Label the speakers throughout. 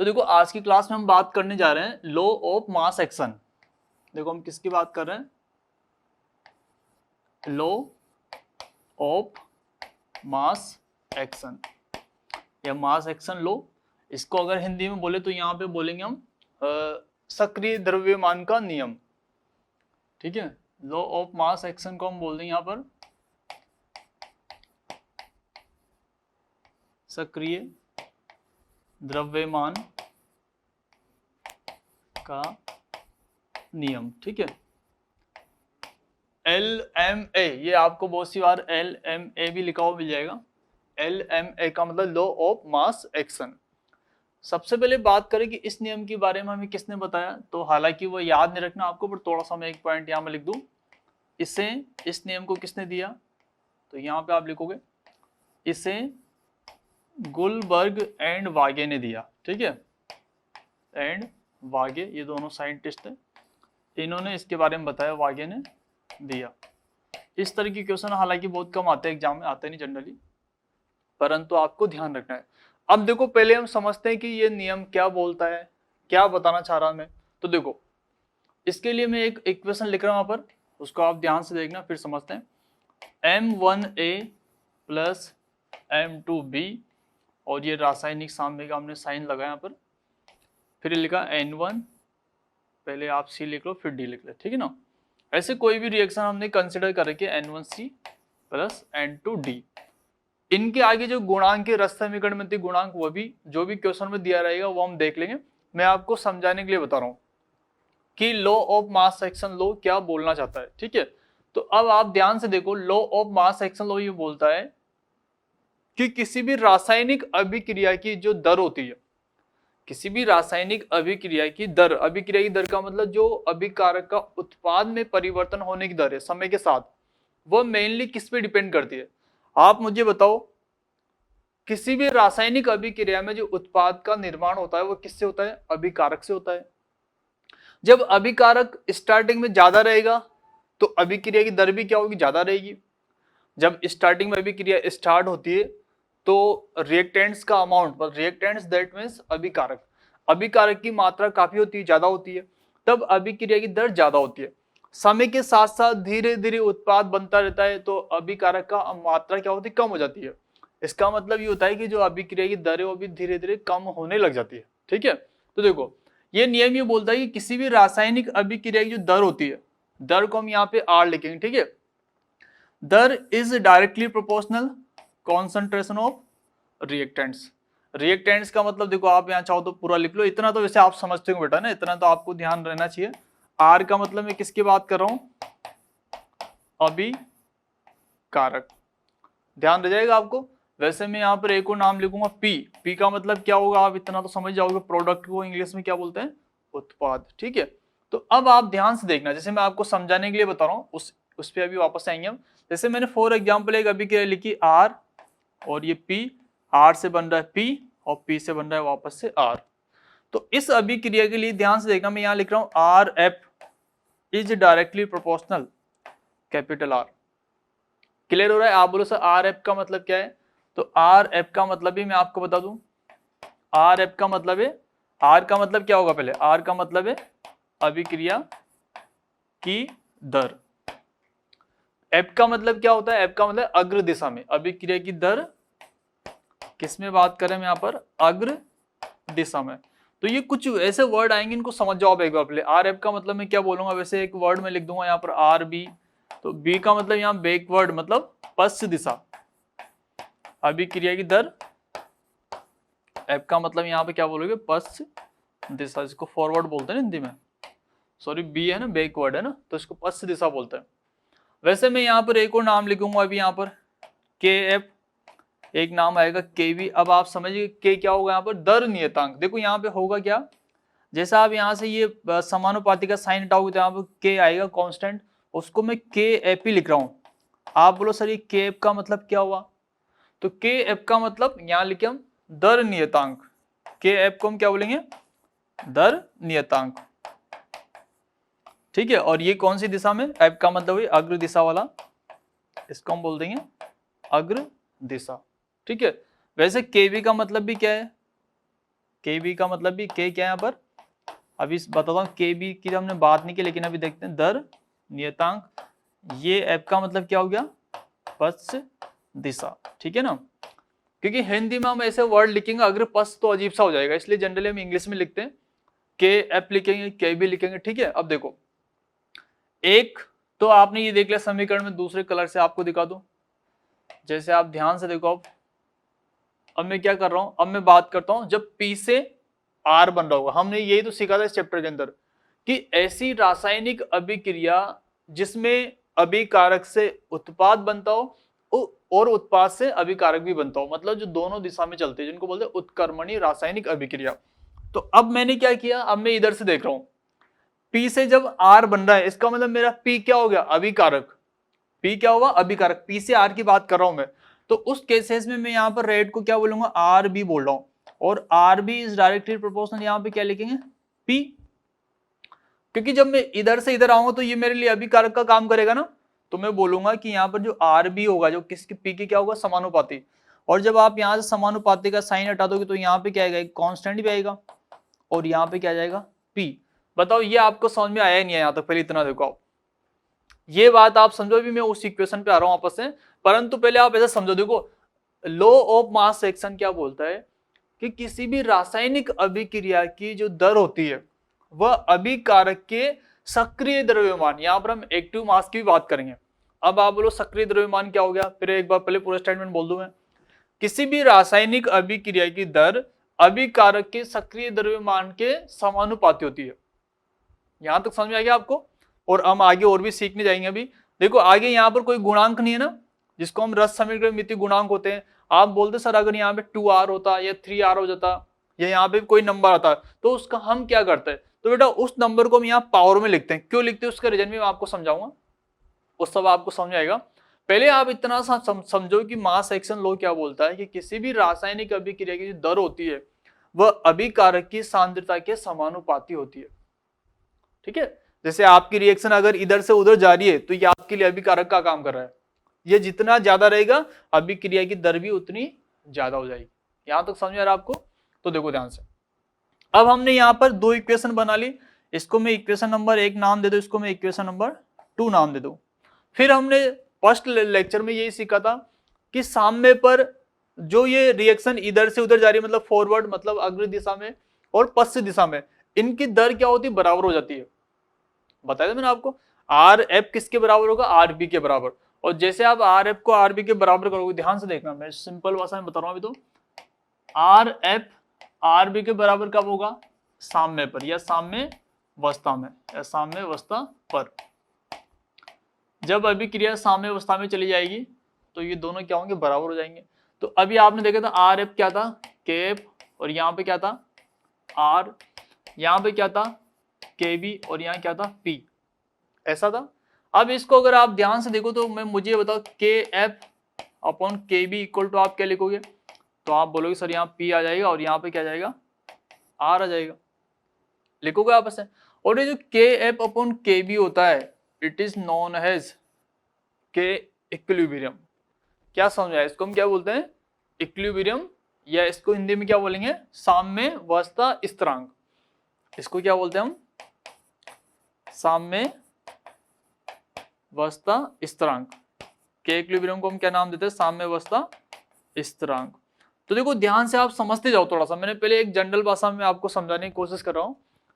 Speaker 1: तो देखो आज की क्लास में हम बात करने जा रहे हैं लॉ ऑफ मास एक्शन। देखो हम किसकी बात कर रहे हैं, लॉ ऑफ मास एक्शन या मास एक्शन लॉ। इसको अगर हिंदी में बोले तो यहाँ पे बोलेंगे हम सक्रिय द्रव्यमान का नियम। ठीक है, लॉ ऑफ मास एक्शन को हम बोल देंगे यहाँ पर सक्रिय द्रव्यमान का नियम। ठीक है, LMA, ये आपको बहुत सी बार LMA भी लिखा हुआ मिल जाएगा। LMA का मतलब लॉ ऑफ मास एक्शन। सबसे पहले बात करें कि इस नियम के बारे में हमें किसने बताया, तो हालांकि वो याद नहीं रखना आपको, पर थोड़ा सा मैं एक पॉइंट यहाँ में लिख दूं। इसे, इस नियम को किसने दिया, तो यहाँ पे आप लिखोगे इसे गुलबर्ग एंड वागे ने दिया। ठीक है, एंड वागे, ये दोनों साइंटिस्ट थे, इन्होंने इसके बारे में बताया, वागे ने दिया। इस तरह के क्वेश्चन हालांकि बहुत कम आते हैं एग्जाम में, आते नहीं जनरली, परंतु आपको ध्यान रखना है। अब देखो पहले हम समझते हैं कि ये नियम क्या बोलता है, क्या बताना चाह रहा मैं। तो देखो इसके लिए मैं एक इक्वेशन लिख रहा हूं यहाँ पर, उसको आप ध्यान से देखना फिर समझते हैं। M1A प्लस M2B, और ये रासायनिक साम्य का हमने साइन लगाया यहाँ पर, फिर लिखा N1, पहले आप C लिख लो फिर D लिख ले। ठीक है ना, ऐसे कोई भी रिएक्शन हमने कंसिडर करके N1C प्लस N2D, इनके आगे जो गुणांक के रस समीकरण में गुणांक, वो भी जो भी क्वेश्चन में दिया रहेगा वो हम देख लेंगे। मैं आपको समझाने के लिए बता रहा हूं कि law of mass action law क्या बोलना चाहता है। ठीक है, तो अब आप ध्यान से देखो, law of mass action law ये बोलता है कि किसी भी रासायनिक अभिक्रिया की जो दर होती है, किसी भी रासायनिक अभिक्रिया की दर, अभिक्रिया की दर का मतलब जो अभिकारक का उत्पाद में परिवर्तन होने की दर है समय के साथ, वो मेनली किस पे डिपेंड करती है। आप मुझे बताओ, किसी भी रासायनिक अभिक्रिया में जो उत्पाद का निर्माण होता है वो किससे होता है, अभिकारक से होता है। जब अभिकारक स्टार्टिंग में ज्यादा रहेगा तो अभिक्रिया की दर भी क्या होगी, ज्यादा रहेगी। जब स्टार्टिंग में अभिक्रिया स्टार्ट होती है तो रिएक्टेंट्स का अमाउंट, रिएक्टेंट्स दैट मींस अभिकारक, अभिकारक की मात्रा काफी होती है, ज्यादा होती है, तब अभिक्रिया की दर ज्यादा होती है। समय के साथ साथ धीरे धीरे उत्पाद बनता रहता है तो अभिकारक का मात्रा क्या होती है, कम हो जाती है। इसका मतलब ये होता है कि जो अभिक्रिया की दर है वो भी धीरे धीरे कम होने लग जाती है। ठीक है, तो देखो ये नियम ये बोलता है कि किसी भी रासायनिक अभिक्रिया की जो दर होती है, दर को हम यहाँ पे R लिखेंगे। ठीक है, दर is directly proportional concentration of reactants. Reactants का मतलब देखो आप यहाँ चाहो तो पूरा लिख लो, इतना तो वैसे आप समझते हो बेटा ना, इतना तो आपको ध्यान रहना चाहिए। R का मतलब मैं किसकी बात कर रहा हूं, अभिकारक, ध्यान रह जाएगा आपको। वैसे मैं यहाँ पर एक और नाम लिखूंगा P का मतलब क्या होगा, आप इतना तो समझ जाओगे, प्रोडक्ट को इंग्लिश में क्या बोलते हैं, उत्पाद। ठीक है, तो अब आप ध्यान से देखना, जैसे मैं आपको समझाने के लिए बता रहा हूँ उस पर अभी वापस आएंगे हम। जैसे मैंने फॉर एग्जाम्पल एक अभिक्रिया लिखी R, और ये P, R से बन रहा है P और P से बन रहा है वापस से R। तो इस अभिक्रिया के लिए ध्यान से देखना, मैं यहाँ लिख रहा हूँ RF is directly proportional capital R। Clear हो रहा है। आप बोलो सर RF का मतलब क्या है, तो RF का मतलब भी मैं आपको बता दूं, RF का मतलब है, R का मतलब क्या होगा, पहले R का मतलब है अभिक्रिया की दर। F का मतलब क्या होता है, F का मतलब अग्र दिशा में, अभिक्रिया की दर किसमें बात करें हम यहाँ पर, अग्र दिशा में। तो ये कुछ ऐसे वर्ड आएंगे, इनको समझ जाओ एक बार पहले। RF का मतलब मैं क्या बोलूंगा, वैसे एक वर्ड में लिख दूंगा यहाँ पर RB, तो B का मतलब यहाँ बैकवर्ड मतलब पश्चिम दिशा, अभिक्रिया की दर। F का मतलब यहाँ पे क्या बोलोगे, पश्चिम दिशा, जिसको फॉरवर्ड बोलते हैं हिंदी में, सॉरी B है ना, बैकवर्ड है ना, तो इसको पश्चिम दिशा बोलते हैं। वैसे मैं यहाँ पर एक और नाम लिखूंगा अभी यहाँ पर KF, एक नाम आएगा KB। अब आप समझिए K क्या होगा यहाँ पर, दर नियतांक। देखो यहाँ पे होगा क्या, जैसा आप यहाँ से ये समानुपाती का साइन हटाओगे तो यहाँ पर K आएगा कांस्टेंट, उसको मैं KF लिख रहा हूँ। आप बोलो सर ये KF का मतलब क्या हुआ, तो KF का मतलब यहाँ लिखे हम दर नियतांक। KF को हम क्या बोलेंगे, दर नियतांक। ठीक है, और ये कौन सी दिशा में, F का मतलब है अग्र दिशा वाला, इसको हम बोल देंगे अग्र दिशा। ठीक है, वैसे KB का मतलब भी क्या है, के बी का मतलब भी के क्या है यहाँ पर, अभी बताता हूँ, के बी की तो हमने बात नहीं की, लेकिन अभी देखते हैं दर नियतांक। ये एफ का मतलब क्या हो गया, पश्च दिशा, ठीक है ना। क्योंकि हिंदी में हम ऐसे वर्ड लिखेंगे अगर पश्च तो अजीब सा हो जाएगा, इसलिए जनरली हम इंग्लिश में लिखते हैं, के एफ लिखेंगे, के बी लिखेंगे, ठीक है। अब देखो एक तो आपने ये देख लिया समीकरण में, दूसरे कलर से आपको दिखा दूं, जैसे आप ध्यान से देखो। अब मैं क्या कर रहा हूं, अब मैं बात करता हूं जब P से R बन रहा होगा, हमने यही तो सीखा था इस चैप्टर के अंदर कि ऐसी रासायनिक अभिक्रिया जिसमें अभिकारक से उत्पाद बनता हो और उत्पाद से अभिकारक भी बनता हो, मतलब जो दोनों दिशा में चलते हैं, जिनको बोलते हैं उत्क्रमणीय रासायनिक अभिक्रिया। तो अब मैंने क्या किया, अब मैं इधर से देख रहा हूं, P से जब R बन रहा है, इसका मतलब मेरा P क्या हो गया, अभिकारक। P क्या हुआ, अभिकारक। P से R की बात कर रहा हूं मैं, तो उस केसेस में मैं यहाँ पर रेड को क्या बोलूंगा, आर बी बोल रहा हूं, और R B is directly proportional, यहाँ पे क्या लिखेंगे, P। क्योंकि जब मैं इधर से इधर आऊंगा तो ये मेरे लिए अभिकारक का काम करेगा ना, तो मैं बोलूंगा कि यहाँ पर जो आर बी होगा, जो किसकी P की क्या होगा, समानुपाती। और जब आप यहाँ से समानुपाती का साइन हटा दोगे तो यहाँ पे क्या आएगा, एक कांस्टेंट भी आएगा, और यहाँ पे क्या आ जाएगा, P। बताओ ये आपको समझ में आया नहीं है यहाँ तक, पहले इतना देखो आप, ये बात आप समझो, भी मैं उस इक्वेशन पे आ रहा हूं आपस में, परंतु पहले आप ऐसा समझो। देखो लॉ ऑफ मास एक्शन क्या बोलता है कि किसी भी रासायनिक अभिक्रिया की जो दर होती है वह अभिकारक के सक्रिय द्रव्यमान, यहां पर हम एक्टिव मास की भी बात करेंगे। अब आप बोलो सक्रिय द्रव्यमान क्या हो गया, फिर एक बार पहले पूरा स्टेटमेंट बोल दूं मैं, किसी भी रासायनिक अभिक्रिया की दर अभिकारक के सक्रिय द्रव्यमान के समानुपाती होती है। यहां तक समझ में आ गया आपको, और हम आगे और भी सीखने जाएंगे। अभी देखो आगे यहाँ पर कोई गुणांक नहीं है ना, जिसको हम रस समीकरण मिति गुणांक होते हैं। आप बोलते सर अगर यहाँ पे 2r होता या 3r हो जाता या यहाँ पे कोई नंबर आता तो उसका हम क्या करते हैं, तो बेटा उस नंबर को हम यहाँ पावर में लिखते हैं। क्यों लिखते हैं उसका रीजन भी मैं आपको समझाऊंगा, उस सब आपको समझ आएगा। पहले आप इतना सा समझो कि मास एक्शन लॉ क्या बोलता है कि किसी भी रासायनिक अभिक्रिया की जो दर होती है वह अभिकारक की सांद्रता के समानुपाती होती है, ठीक है। जैसे आपकी रिएक्शन अगर इधर से उधर जा रही है तो ये आपके लिए अभिकारक का काम कर रहा है, ये जितना ज्यादा रहेगा अभिक्रिया की दर भी उतनी ज्यादा हो जाएगी। यहां तक समझ आ रहा है आपको, तो देखो ध्यान से। अब हमने यहाँ पर दो इक्वेशन बना ली, इसको मैं इक्वेशन नंबर 1 नाम दे दो, इसको मैं इक्वेशन नंबर 2 नाम दे दो। फिर हमने फर्स्ट लेक्चर में यही सीखा था कि साम्य पर जो ये रिएक्शन इधर से उधर जा रही है, मतलब फॉरवर्ड मतलब अग्र दिशा में और पश्चिम दिशा में, इनकी दर क्या होती है, बराबर हो जाती है। बताया था मैंने आपको, आर एफ किसके बराबर होगा, आर बी के बराबर। और जैसे आप आर एफ को आर बी के बराबर करोगे, ध्यान से देखना, मैं सिंपल भाषा में बता रहा हूं अभी, तो आर एफ आर बी के बराबर कब होगा, साम्य पर या साम्य अवस्था में, या साम्य अवस्था पर। जब अभिक्रिया साम्य अवस्था में चली जाएगी तो ये दोनों क्या होंगे, बराबर हो जाएंगे। तो अभी आपने देखा था आर एफ क्या था, के एफ, और यहाँ पे क्या था, आर, यहाँ पे क्या था, के बी, और यहाँ क्या था, पी, ऐसा था। अब इसको अगर आप ध्यान से देखो तो मैं मुझे बताओ के एफ अपॉन के बी इक्वल टू आप क्या लिखोगे, तो आप बोलोगे सर यहाँ पी आ जाएगा और यहाँ पे क्या जाएगा, आर आ जाएगा, लिखोगे आपस में। और ये जो के एफ अपॉन के बी होता है, इट इज नोन एज के इक्विलिब्रियम। क्या समझ आया, इसको हम क्या बोलते हैं, इक्विलिब्रियम, या इसको हिंदी में क्या बोलेंगे, साम्य अवस्था स्थिरांक। इसको क्या बोलते हैं हम, साम्य अवस्था स्थिरांक। के इक्विलिब्रियम को हम क्या नाम देते हैं, साम्य अवस्था स्थिरांक। तो देखो ध्यान से आप समझते जाओ थोड़ा सा, मैंने पहले एक जनरल भाषा में आपको समझाने की कोशिश कर रहा हूं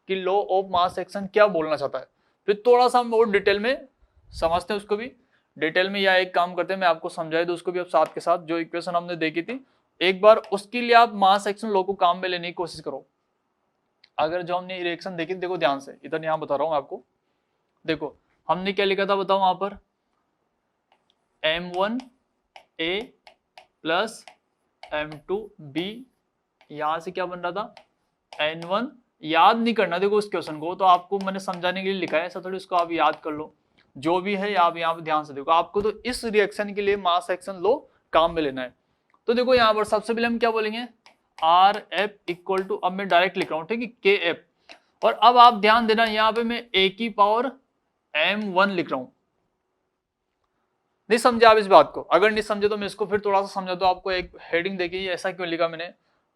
Speaker 1: कि लॉ ऑफ मास एक्शन क्या बोलना चाहता है, फिर थोड़ा सा हम और डिटेल में समझते हैं उसको भी डिटेल में, या एक काम करते हैं मैं आपको समझाई दूं उसको भी, अब साथ के साथ जो इक्वेशन हमने देखी थी एक बार उसके लिए आप मास एक्शन लॉ को काम में लेने की कोशिश करो। अगर जो हमने रिएक्शन देखी, देखो ध्यान से, इधर यहाँ बता रहा हूँ आपको, देखो हमने क्या लिखा था बताओ, वहां पर M1A प्लस M2B, यहां से क्या बन रहा था, N1, याद नहीं करना देखो उस क्वेश्चन को, तो आपको मैंने समझाने के लिए लिखा है, ऐसा थोड़ी उसको आप याद कर लो, जो भी है आप यहाँ पे ध्यान से देखो। आपको तो इस रिएक्शन के लिए मास एक्शन लो काम में लेना है। तो देखो यहाँ पर सबसे पहले हम क्या बोलेंगे, आर एफ इक्वल टू, अब मैं डायरेक्ट लिख रहा हूँ, ठीक है, के एफ, और अब आप ध्यान देना यहाँ पे मैं ए की पावर M1 लिख रहा हूं। नहीं समझे आप इस बात को, अगर नहीं समझे तो मैं इसको फिर थोड़ा सा समझा दो आपको। एक हेडिंग देखिए ऐसा क्यों लिखा मैंने,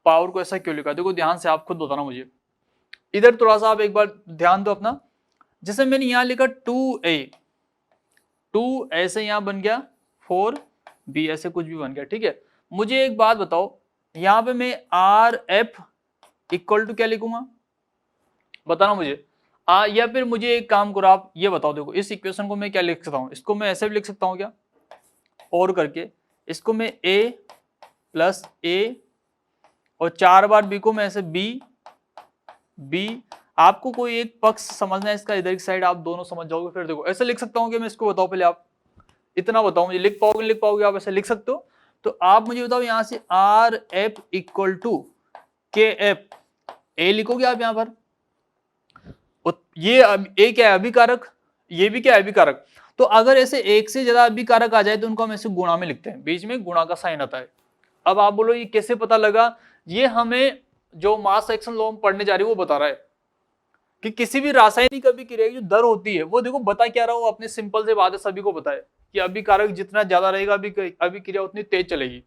Speaker 1: पावर को ऐसा क्यों लिखा, देखो ध्यान से आप खुद बताना मुझे। इधर थोड़ा सा आप एक बार ध्यान दो अपना, जैसे मैंने यहां लिखा 2a, 2 ऐसे यहां बन गया 4b, ऐसे कुछ भी बन गया, ठीक है। मुझे एक बात बताओ, यहां पे मैं आर एफ इक्वल टू क्या लिखूंगा, बताना मुझे। या फिर मुझे एक काम करो, आप ये बताओ, देखो इस इक्वेशन को मैं क्या लिख सकता हूँ, इसको मैं ऐसे भी लिख सकता हूँ क्या, और करके इसको मैं a प्लस a और 4 बार b को मैं ऐसे b। आपको कोई एक पक्ष समझना है इसका, इधर की साइड आप दोनों समझ जाओगे, फिर देखो ऐसे लिख सकता हूँ कि मैं इसको बताओ, पहले आप इतना बताओ मुझे, लिख पाओगे लिख पाओगे, आप ऐसे लिख सकते हो। तो आप मुझे बताओ यहाँ से आर एफ इक्वल टू के एफ, ए लिखोगे आप यहाँ पर, ये ए क्या है अभिकारक, ये भी क्या है अभिकारक। तो अगर ऐसे एक से ज्यादा अभिकारक आ जाए तो उनको हम ऐसे गुणा में लिखते हैं, बीच में गुणा का साइन आता है। अब आप बोलो ये कैसे पता लगा, ये हमें जो मास एक्शन लॉ हम पढ़ने जा रहे हैं वो बता रहा है कि किसी भी रासायनिक अभिक्रिया की जो दर होती है वो, देखो बता क्या रहा हूं, अपने सिंपल से बात है, सभी को पता है कि अभिकारक जितना ज्यादा रहेगा अभिक्रिया उतनी तेज चलेगी।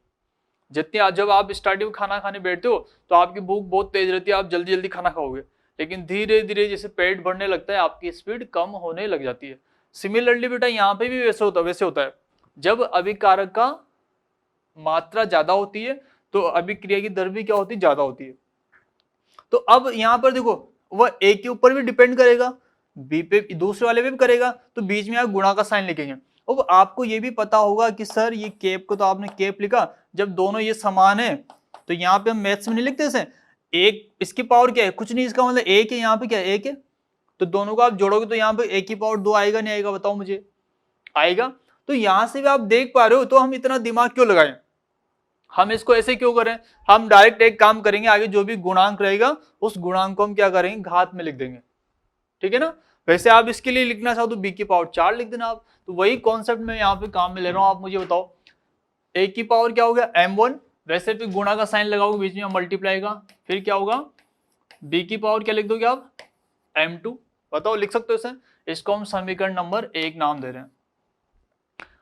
Speaker 1: जितनी जब आप स्टार्टिंग में खाना खाने बैठते हो तो आपकी भूख बहुत तेज रहती है, आप जल्दी जल्दी खाना खाओगे, लेकिन धीरे धीरे जैसे पेट भरने लगता है आपकी स्पीड कम होने लग जाती है। सिमिलरली बेटा यहाँ पे भी वैसे होता है, जब अभिकारक का मात्रा ज्यादा होती है तो अभिक्रिया की दर भी क्या होती है, ज्यादा होती है। तो अब यहाँ पर देखो वह ए के ऊपर भी डिपेंड करेगा, बी पे दूसरे वाले पे भी करेगा, तो बीच में आप गुणा का साइन लिखेंगे। अब आपको ये भी पता होगा कि सर ये केप को तो आपने केप लिखा, जब दोनों ये समान है तो यहाँ पे हम मैथ्स में नहीं लिखते इसे, एक इसकी पावर क्या है, कुछ नहीं, इसका मतलब एक है, यहाँ पे क्या है एक है, तो दोनों को आप जोड़ोगे तो यहाँ पे एक की पावर 2 आएगा नहीं आएगा, बताओ मुझे, आएगा। तो यहां से भी आप देख पा रहे हो, तो हम इतना दिमाग क्यों लगाएं, हम इसको ऐसे क्यों करें, हम डायरेक्ट एक काम करेंगे, आगे जो भी गुणांक रहेगा उस गुणांक को हम क्या करेंगे, घात में लिख देंगे, ठीक है ना। वैसे आप इसके लिए लिखना चाहो तो b की पावर 4 लिख देना आप, तो वही कॉन्सेप्ट में यहाँ पे काम में ले रहा हूं। आप मुझे बताओ a की पावर क्या हो गया m1, वैसे तो गुणा का साइन लगाओगे बीच में मल्टीप्लाई का, फिर क्या होगा b की पावर क्या लिख दोगे आप m2, बताओ लिख सकते हो इसे, इसको हम समीकरण नंबर 1 नाम दे रहे हैं।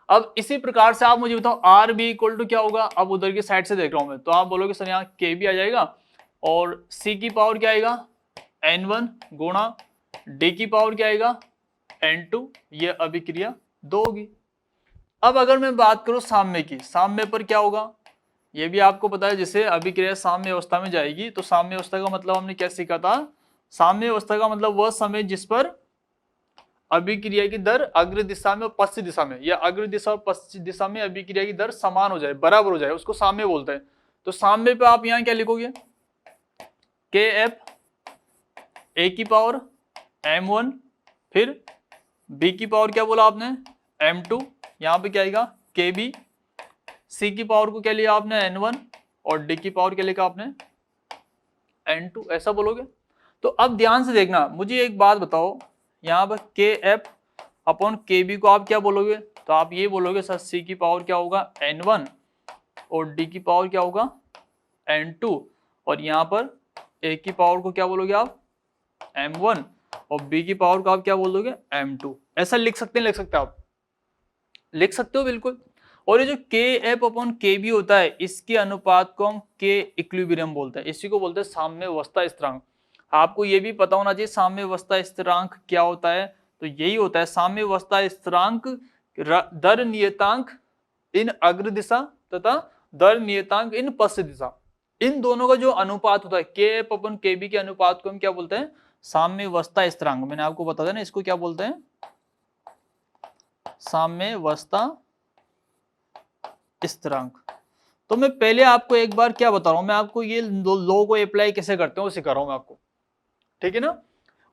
Speaker 1: अब इसी प्रकार से आप मुझे बताओ आर बी इक्वल टू क्या होगा, अब उधर की साइड से देख रहा हूं मैं, तो आप बोलोगे सर यहाँ के भी आ जाएगा और सी की पावर क्या आएगा n1 गुणा डी की पावर क्या आएगा n2, ये अभिक्रिया 2 होगी। अब अगर मैं बात करूं साम्य की, साम्य पर क्या होगा, ये भी आपको पता है, जैसे अभिक्रिया साम्य अवस्था में जाएगी तो साम्य अवस्था का मतलब हमने क्या सीखा था, साम्य अवस्था का मतलब वह समय जिस पर अभिक्रिया की दर अग्र दिशा में और पश्चिम दिशा में, या अग्र दिशा और पश्चिम दिशा में अभिक्रिया की दर समान हो जाए, बराबर हो जाए, उसको साम्य बोलते हैं। तो साम्य पे आप यहाँ क्या लिखोगे, के एफ ए की पावर m1, फिर b की पावर क्या बोला आपने m2, यहाँ पे क्या आएगा के बी, सी की पावर को क्या लिया आपने n1 और डी की पावर क्या लिखा आपने n2, ऐसा बोलोगे। तो अब ध्यान से देखना, मुझे एक बात बताओ, यहाँ पर के एफ अपॉन के बी को आप क्या बोलोगे, तो आप ये बोलोगे सर सी की पावर क्या होगा n1 और डी की पावर क्या होगा n2, और यहाँ पर ए की पावर को क्या बोलोगे आप m1 और b की पावर को आप क्या बोल दोगे m2, ऐसा लिख सकते हैं, लिख सकते हैं आप, लिख सकते हो बिल्कुल। और ये जो के एफ अपॉन के बी होता है, इसके अनुपात को हम के इक्विलिब्रियम बोलते हैं, इसी को बोलते हैं साम्यावस्था स्थिरांक। आपको ये भी पता होना चाहिए साम्यावस्था स्थिरांक क्या होता है, तो यही होता है साम्यावस्था स्थिरांक दर नियतांक इन अग्र दिशा तथा दर नियतांक इन पश्चिम दिशा, इन दोनों का जो अनुपात होता है के एफ अपन के बी के अनुपात को हम क्या बोलते हैं साम्यावस्था स्थिरांक। मैंने आपको बता दिया ना, इसको क्या बोलते हैं साम्यावस्था स्थिरांक। तो मैं पहले आपको एक बार क्या बता रहा हूं, मैं आपको ये लॉ को अप्लाई कैसे करते हैं वो सिखा रहा हूं मैं आपको, ठीक है ना।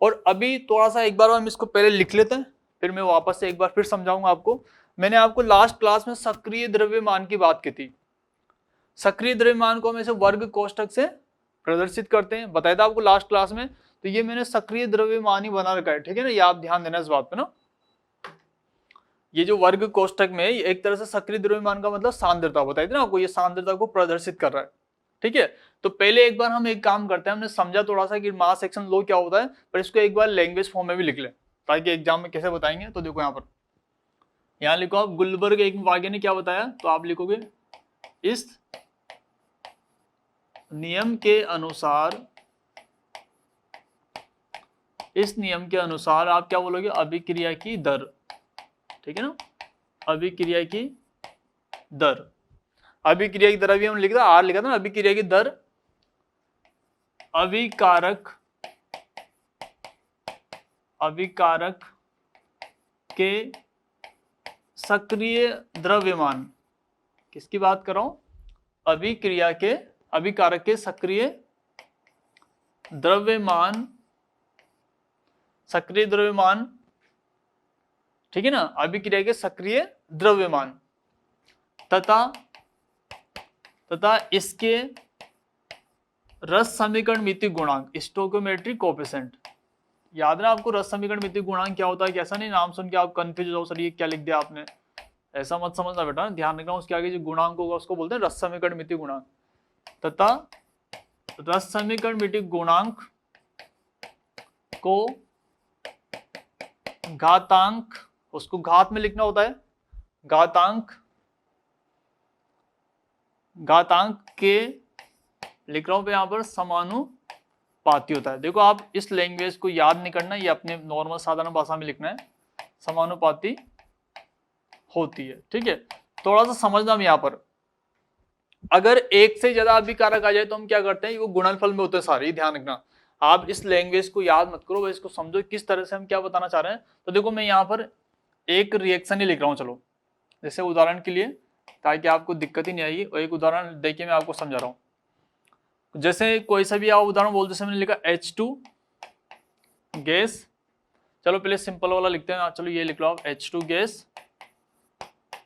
Speaker 1: और अभी थोड़ा सा एक बार हम इसको पहले लिख लेते हैं, फिर मैं वापस से एक बार फिर समझाऊंगा आपको। मैंने आपको लास्ट क्लास में सक्रिय द्रव्यमान की बात की थी, सक्रिय द्रव्यमान को हम ऐसे वर्ग कोष्ठक से प्रदर्शित करते हैं, बताया था आपको लास्ट क्लास में। तो ये मैंने सक्रिय द्रव्यमान ही बना रखा है, ठीक है ना, ये आप ध्यान देना इस बात पे ना। ये जो वर्ग कोष्ठक में एक तरह से सक्रिय द्रव्यमान का मतलब सांद्रता बताई थी ना आपको, ये सांद्रता को प्रदर्शित कर रहा है, ठीक है। तो पहले एक बार हम एक काम करते हैं, हमने समझा थोड़ा सा कि मास एक्शन लॉ क्या होता है, पर इसको एक बार लैंग्वेज फॉर्म में भी लिख लें ताकि एग्जाम में कैसे बताएंगे। तो देखो यहाँ लिखो आप, गुलबर्ग एक वाग्य ने क्या बताया, तो आप लिखोगे इस नियम के अनुसार, इस नियम के अनुसार आप क्या बोलोगे, अभिक्रिया की दर, ठीक है ना, अभिक्रिया की दर, अभिक्रिया की दर अभी हम लिख रहे आर लिखा था ना, अभिक्रिया की दर अभिकारक के सक्रिय द्रव्यमान, किसकी बात कर रहा हूं, अभिकारक के सक्रिय द्रव्यमान, ठीक है ना, अभिक्रिया के सक्रिय द्रव्यमान तथा इसके रस समीकरण मिति गुणांक, स्टोइकोमेट्रिक कोएफिशिएंट। याद ना आपको रस समीकरण मिति गुणांक क्या होता है, कैसा नहीं नाम सुन के आप कंफ्यूज हो जाओ, सर ये क्या लिख दिया आपने, ऐसा मत समझना बेटा, ध्यान रखना उसके आगे जो गुणांक होगा उसको बोलते हैं रस समीकरण मिति गुणांक, तथा रस समीकरण मिति गुणांक को घातांक, उसको घात में लिखना होता है, घातांक के लिख रहा हूं पे यहां पर समानुपाती होता है। देखो आप इस लैंग्वेज को याद नहीं करना, ये अपने नॉर्मल साधारण भाषा में लिखना है, समानुपाती होती है, ठीक है। थोड़ा सा समझना हम यहाँ पर, अगर एक से ज्यादा अभिकारक आ जाए तो हम क्या करते हैं, वो गुणनफल में होते हैं सारे, ध्यान रखना। आप इस लैंग्वेज को याद मत करो, इसको समझो किस तरह से हम क्या बताना चाह रहे हैं। तो देखो मैं यहाँ पर एक रिएक्शन ही लिख रहा हूँ, चलो जैसे उदाहरण के लिए, ताकि आपको दिक्कत ही नहीं आएगी, और एक उदाहरण देखिए मैं आपको समझा रहा हूँ। जैसे कोई सा भी आप उदाहरण बोल, जैसे मैंने लिखा H2 गैस, चलो पहले सिंपल वाला लिखते हैं, चलो ये लिख लो आप H2 गैस,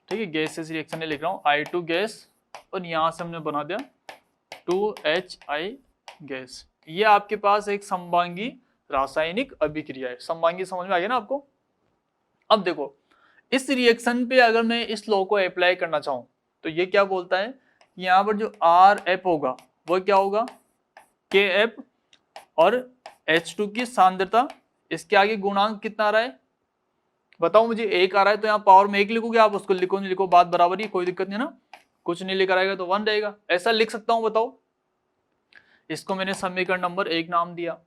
Speaker 1: ठीक है, गैस से रिएक्शन नहीं लिख रहा हूँ, I2 गैस, और यहां से हमने बना दिया 2HI गैस। ये आपके पास एक समबांगी रासायनिक अभिक्रिया है, समबांगी समझ में आ गया ना आपको। अब देखो इस रिएक्शन पे अगर मैं इस लॉ को अप्लाई करना चाहूं तो ये क्या बोलता है, यहाँ पर जो RF होगा वो क्या होगा, KF, और H2 की सांद्रता, इसके आगे गुणांक कितना आ रहा है बताओ मुझे, 1 आ रहा है, तो यहाँ पावर में 1 लिखोगे आप, उसको लिखो नहीं लिखो बात बराबर ही, कोई दिक्कत नहीं है ना, कुछ नहीं लेकर आएगा तो 1 रहेगा, ऐसा लिख सकता हूं बताओ। इसको मैंने समीकरण नंबर 1 नाम दिया।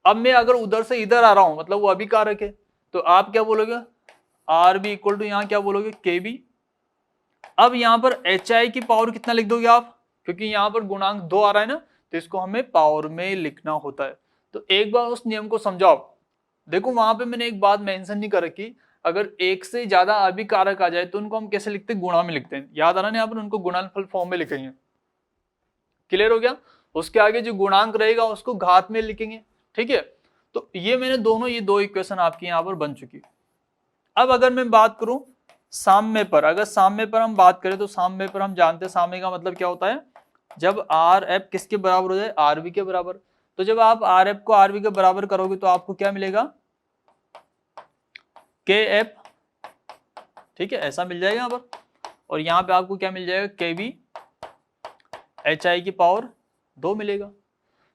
Speaker 1: अब मैं अगर उधर से इधर आ रहा हूं, मतलब वो अभिकारक है, तो आप क्या बोलोगे, RB इक्वल टू यहाँ क्या बोलोगे, KB। अब यहाँ पर HI की पावर कितना लिख दोगे आप, क्योंकि यहाँ पर गुणांक 2 आ रहा है ना, तो इसको हमें पावर में लिखना होता है। तो एक बार उस नियम को समझाओ। देखो वहां पे मैंने एक बात मेंशन नहीं कर रखी, अगर एक से ज्यादा अभिकारक आ जाए तो उनको हम कैसे लिखते हैं, गुणा में लिखते हैं, याद आ रहा है, यहाँ पर उनको गुणनफल फॉर्म में लिखेंगे, क्लियर हो गया। उसके आगे जो गुणांक रहेगा उसको घात में लिखेंगे, ठीक है। तो ये मैंने दोनों, ये 2 इक्वेशन आपकी यहाँ पर बन चुकी। अब अगर मैं बात करूं साम्य पर, अगर साम्य पर हम बात करें तो साम्य पर हम जानते हैं साम्य का मतलब क्या होता है, जब RF किसके बराबर हो जाए, RB के बराबर। तो जब आप RF को RB के बराबर करोगे तो आपको क्या मिलेगा, KF, ठीक है, ऐसा मिल जाएगा यहाँ पर, और यहाँ पे आपको क्या मिल जाएगा, KB, HI की पावर 2 मिलेगा।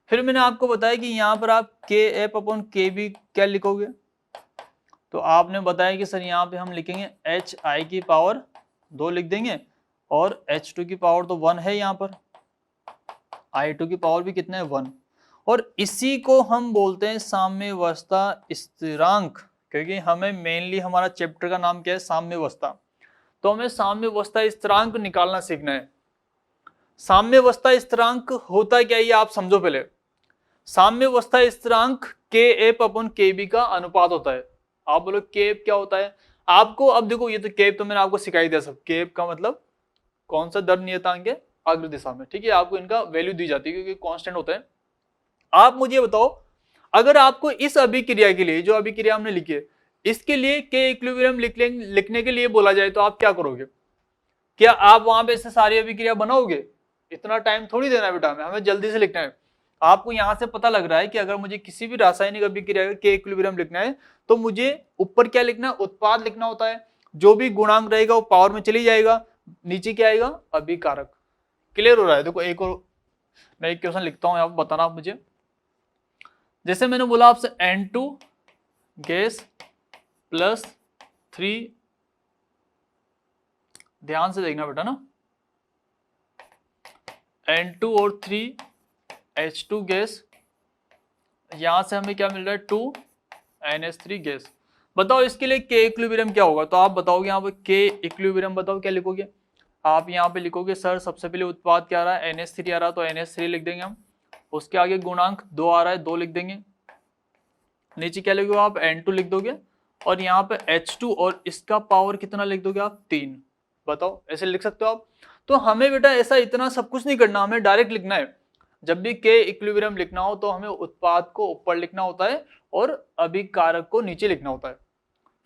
Speaker 1: फिर मैंने आपको बताया कि यहाँ पर आप KF अपॉन KB क्या लिखोगे, तो आपने बताया कि सर यहाँ पे हम लिखेंगे HI की पावर 2 लिख देंगे, और H2 की पावर तो 1 है, यहाँ पर I2 की पावर भी कितना है, 1, और इसी को हम बोलते हैं साम्यावस्था स्थिरांक, क्योंकि हमें मेनली हमारा चैप्टर का नाम क्या है, साम्यावस्था। तो हमें साम्यावस्था स्थिरांक निकालना सीखना है। साम्यावस्था स्थिरांक होता क्या है ये आप समझो पहले। साम्यावस्था स्थिरांक KF अपॉन KB का अनुपात होता है। आप बोलो KF क्या होता है आपको, अब देखो ये तो KF तो मैंने आपको सिखाई दिया सब, KF का मतलब कौन सा दर नियतांक है, अग्र दिशा में, ठीक है, आपको इनका वैल्यू दी जाती है क्योंकि कांस्टेंट होता है। आप मुझे बताओ, अगर आपको इस अभिक्रिया के लिए, जो अभिक्रिया हमने लिखी है, इसके लिए K इक्विलिब्रियम लिखने के लिए बोला जाए तो आप क्या करोगे, क्या आप वहां पे से सारी अभिक्रिया बनाओगे, इतना टाइम थोड़ी देना है बेटा, हमें जल्दी से लिखना है। आपको यहां से पता लग रहा है कि अगर मुझे किसी भी रासायनिक अभिक्रिया का K इक्विलिब्रियम लिखना है तो मुझे ऊपर क्या लिखना है, उत्पाद लिखना होता है, जो भी गुणांक रहेगा वो पावर में चली जाएगा, नीचे क्या आएगा, अभिकारक। क्लियर हो रहा है। देखो एक और मैं एक क्वेश्चन लिखता हूं, आप बताना आप मुझे, जैसे मैंने बोला आपसे N2 गैस प्लस 3, ध्यान से देखना बेटा ना, N2 और 3H2 गैस, यहां से हमें क्या मिल रहा है 2NH3 गैस। बताओ इसके लिए K इक्विलिब्रियम क्या होगा, तो आप बताओगे यहाँ पे K इक्विलिब्रियम, बताओ क्या लिखोगे आप, यहाँ पे लिखोगे सर सबसे पहले उत्पाद क्या आ रहा है NH3 आ रहा है तो NH3 लिख देंगे हम, उसके आगे गुणांक 2 आ रहा है 2 लिख देंगे, नीचे क्या लिखोगे आप N2 लिख दोगे, और यहाँ पे H2 और इसका पावर कितना लिख दोगे आप 3। बताओ ऐसे लिख सकते हो आप। तो हमें बेटा ऐसा इतना सब कुछ नहीं करना, हमें डायरेक्ट लिखना है। जब भी K इक्विलिब्रियम लिखना हो तो हमें उत्पाद को ऊपर लिखना होता है और अभिकारक को नीचे लिखना होता है।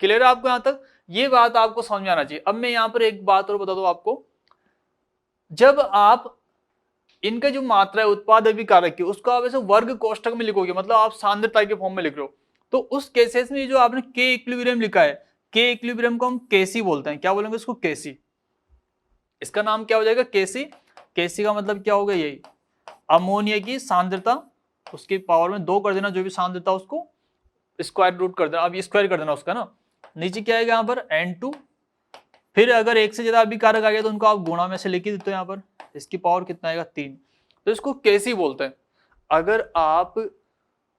Speaker 1: क्लियर है आपको यहाँ तक, ये बात आपको समझ में आना चाहिए। अब मैं यहाँ पर एक बात और बता दूं आपको, जब आप इनका जो मात्रा है उत्पाद अभिकारक की, उसको आप ऐसे वर्ग कोष्ठक में लिखोगे, मतलब आप सांद्रता के फॉर्म में लिख रहे हो, तो उस केसेस में जो आपने K इक्विलिब्रियम लिखा है, K इक्विलिब्रियम को हम Kc बोलते हैं। क्या बोलेंगे इसको Kc, इसका नाम क्या हो जाएगा Kc। Kc का मतलब क्या होगा, यही अमोनिया की सांद्रता, उसकी पावर में 2 कर देना, जो भी सांद्रता उसको स्क्वायर रूट कर देना, अब ये स्क्वायर कर देना उसका ना, नीचे क्या आएगा यहाँ पर N2, फिर अगर एक से ज्यादा अभिकारक आ गया तो उनको आप गुणा में से लिख ही देते हो यहाँ पर, इसकी पावर कितना आएगा 3, तो इसको Kc बोलते हैं। अगर आप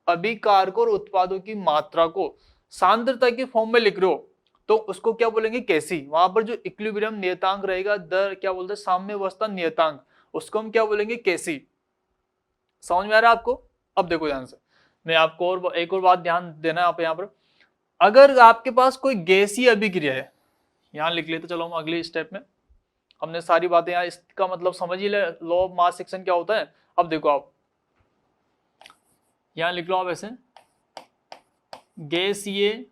Speaker 1: अभिकारकों और उत्पादों की मात्रा को सांद्रता के फॉर्म में लिख रहे हो तो उसको क्या बोलेंगे Kc। वहां पर जो इक्विलिब्रियम नियतांक रहेगा, दर क्या बोलते हैं साम्यावस्था नियतांक, उसको हम क्या बोलेंगे Kc। समझ में आ रहा है आपको। अब देखो ध्यान से, मैं आपको और एक और बात ध्यान देना है आप यहाँ पर, अगर आपके पास कोई गैसीय अभिक्रिया है, यहाँ लिख लेते चलो हम अगले स्टेप में, हमने सारी बातें यहाँ, इसका मतलब समझ ही ले लॉ ऑफ मास सेक्शन क्या होता है। अब देखो आप यहाँ लिख लो आप ऐसे, गैसीय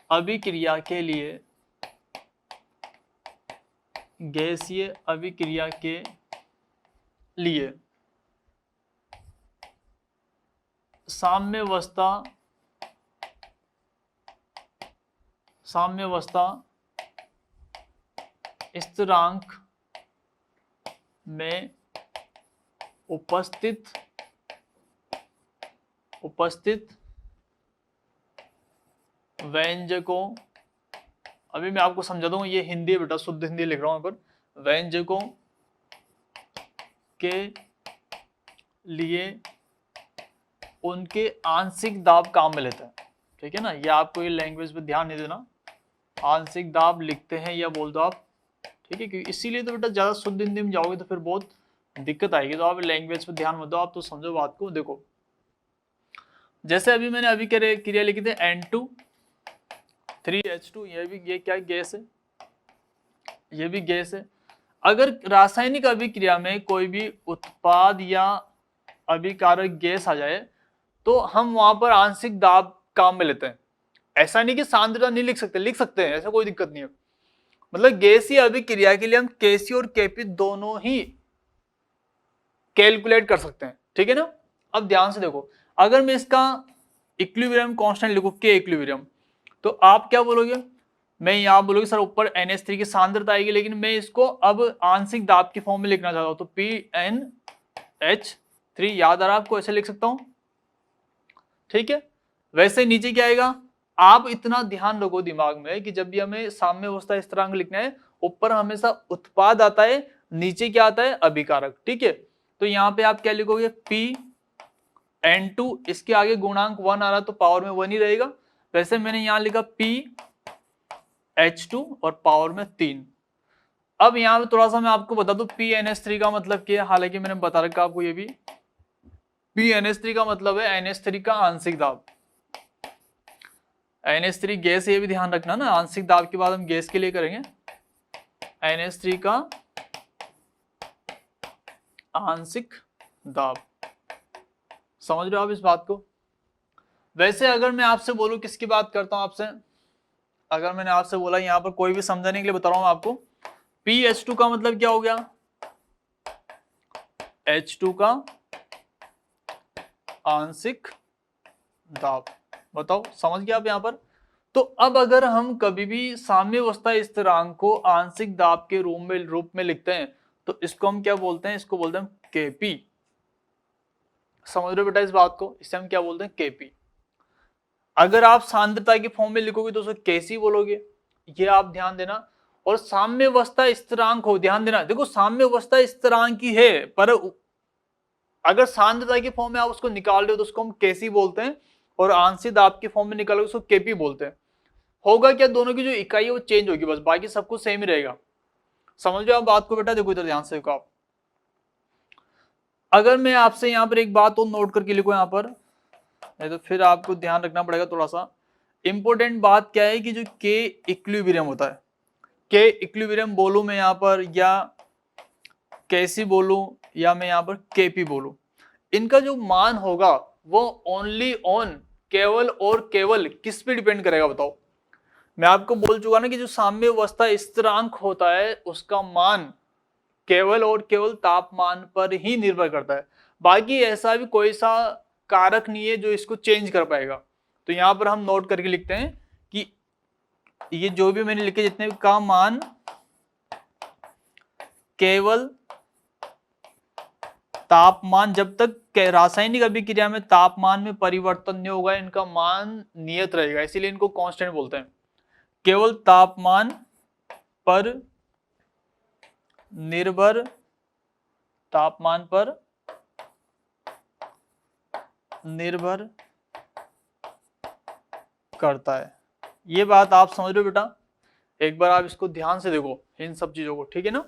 Speaker 1: अभिक्रिया के लिए, गैसीय अभिक्रिया के लिए साम्यावस्था स्थिरांक में उपस्थित व्यंजकों, अभी मैं आपको समझा दूंगा, ये हिंदी है बेटा, शुद्ध हिंदी लिख रहा हूं यहाँ पर, व्यंजकों के लिए उनके आंशिक दाब काम में लेते हैं। ठीक है ना, ये आपको ये लैंग्वेज पे ध्यान नहीं देना, आंशिक दाब लिखते हैं या बोल दो आप, ठीक है, क्योंकि इसीलिए तो बेटा ज्यादा शुद्ध हिंदी में जाओगे तो फिर बहुत दिक्कत आएगी, तो आप लैंग्वेज पे ध्यान मत दो, आप तो समझो बात को। देखो जैसे अभी मैंने अभी क्रिया लिखी थी N2 3H2, ये क्या गैस है, ये भी गैस है। अगर रासायनिक अभिक्रिया में कोई भी उत्पाद या अभिकारक गैस आ जाए तो हम वहां पर आंशिक दाब काम में लेते हैं। ऐसा नहीं कि सांद्रता नहीं लिख सकते, लिख सकते हैं, ऐसा कोई दिक्कत नहीं है। मतलब गैसीय अभिक्रिया के लिए हम Kc और Kp दोनों ही कैलकुलेट कर सकते हैं। ठीक है ना। अब ध्यान से देखो, अगर मैं इसका इक्विलिब्रियम कांस्टेंट लिखूं K इक्विलिब्रियम, तो आप क्या बोलोगे, मैं यहाँ बोलोगे सर ऊपर NH3 की सांद्रता आएगी, लेकिन मैं इसको अब आंशिक दाब की फॉर्म में लिखना चाहता हूं, तो PnH3 याद आ रहा आपको, ऐसे लिख सकता हूं। ठीक है, वैसे नीचे क्या आएगा, आप इतना ध्यान रखो दिमाग में कि जब भी हमें साम्यावस्था स्थिरांक लिखना है, ऊपर हमेशा उत्पाद आता है, नीचे क्या आता है अभिकारक। ठीक है, तो यहाँ पे आप क्या लिखोगे Pn2, इसके आगे गुणांक 1 आ रहा तो पावर में 1 ही रहेगा, वैसे मैंने यहाँ लिखा PH2 और पावर में 3। अब यहाँ पे थोड़ा सा मैं आपको बता दूं PnH3 का मतलब क्या है, हालांकि मैंने बता रखा आपको, ये भी PnH3 का मतलब है NH3 का आंशिक दाब। NH3 गैस, ये भी ध्यान रखना ना, आंशिक दाब के बाद हम गैस के लिए करेंगे, NH3 का आंशिक दाब। समझ रहे हो आप इस बात को। वैसे अगर मैं आपसे बोलूं, किसकी बात करता हूं आपसे, अगर मैंने आपसे बोला यहाँ पर कोई भी समझाने के लिए बता रहा हूं आपको, PH2 का मतलब क्या हो गया, H2 का आंशिक दाब। बताओ समझ गया आप यहाँ पर। तो अब अगर हम कभी भी साम्यावस्था स्थिरांक को आंशिक दाब के रूप में लिखते हैं तो इसको हम क्या बोलते हैं, इसको बोलते हैं Kp। समझ रहे हो बेटा इस बात को, इसे हम क्या बोलते हैं Kp। अगर आप सांद्रता की फॉर्म में लिखोगे तो उसे Kc बोलोगे, ये आप ध्यान देना। और साम्यावस्था स्थिरांक हो, ध्यान देना, देखो साम्यावस्था स्थिरांक ही है, पर अगर सांद्रता की फॉर्म में आप उसको निकाल रहे हो तो उसको हम केसी बोलते हैं, और आंशिक दाब की फॉर्म में निकालो उसको केपी बोलते हैं। होगा क्या, दोनों की जो इकाई है वो चेंज होगी, बस बाकी सब कुछ सेम ही रहेगा। समझ लो आप बात को बेटा, देखो इधर ध्यान से देखो आप। अगर मैं आपसे यहाँ पर एक बात और नोट करके लिखूं यहाँ पर, नहीं तो फिर आपको ध्यान रखना पड़ेगा थोड़ा सा। इंपॉर्टेंट बात क्या है कि जो के इक्विलिब्रियम होता है, के इक्विलिब्रियम बोलूं मैं यहाँ पर, या कैसी बोलूं, या मैं यहाँ पर केपी बोलूं, इनका जो मान होगा वो ओनली ऑन, केवल और केवल किस पे डिपेंड करेगा बताओ। मैं आपको बोल चुका ना कि जो साम्यावस्था स्थिरांक होता है उसका मान केवल और केवल तापमान पर ही निर्भर करता है, बाकी ऐसा भी कोई सा कारक नहीं है जो इसको चेंज कर पाएगा। तो यहां पर हम नोट करके लिखते हैं कि ये जो भी मैंने लिखे जितने का मान केवल तापमान, जब तक रासायनिक अभिक्रिया में तापमान में परिवर्तन नहीं होगा इनका मान नियत रहेगा, इसीलिए इनको कांस्टेंट बोलते हैं। केवल तापमान पर निर्भर, तापमान पर निर्भर करता है। ये बात आप समझ रहे हो बेटा, एक बार आप इसको ध्यान से देखो इन सब चीजों को, ठीक है ना।